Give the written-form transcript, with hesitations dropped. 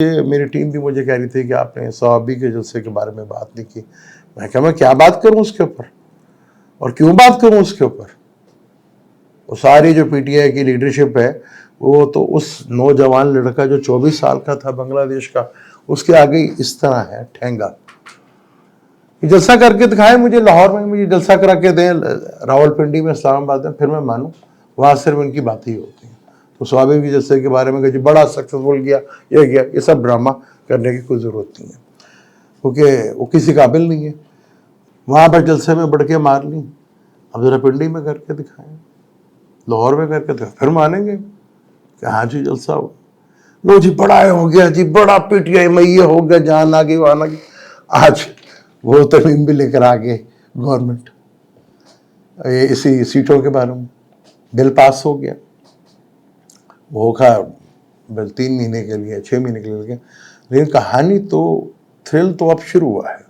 میری ٹیم بھی مجھے کہہ رہی تھی کہ آپ نے صحابی کے جلسے کے بارے میں بات نہیں کی. میں کہا میں کیا بات کروں اس کے اوپر اور کیوں بات کروں اس کے اوپر. وہ ساری جو پی ٹی آئی کی لیڈرشپ ہے وہ تو اس نوجوان لڑکا جو 24 سال کا تھا بنگلہ دیش کا, اس کے آگے اس طرح ہے ٹھینگا. جلسہ کر کے دکھائیں مجھے, لاہور میں مجھے جلسہ کرا کے دیں, راول پنڈی میں, اسلام آباد میں, پھر میں مانوں. وہاں صرف ان کی باتیں ہی ہوتی ہیں. تو صحابی کے جلسے کے بارے میں کہ جی بڑا سکسیسفل گیا, یہ سب ڈرامہ کرنے کی کوئی ضرورت نہیں ہے, کیونکہ وہ کسی قابل نہیں ہے. وہاں پر جلسے میں بڑھ کے مار لیں, اب ذرا پنڈی میں کر کے دکھائیں, لاہور میں کر کے دکھائیں, پھر مانیں گے کہ ہاں جی جلسہ ہو. لو جی بڑا ہو گیا, جی بڑا پی ٹی آئی میں یہ ہو گیا, جہاں آ گئی وہاں آ گئی. آج وہ ترمیم بھی لے کر آ گئے گورنمنٹ اسی سیٹوں کے بارے میں, بل پاس ہو گیا. وہ کھا بل 3 مہینے کے لیے 6 مہینے کے لیے, لیکن کہانی تو تھرل تو اب شروع ہوا ہے.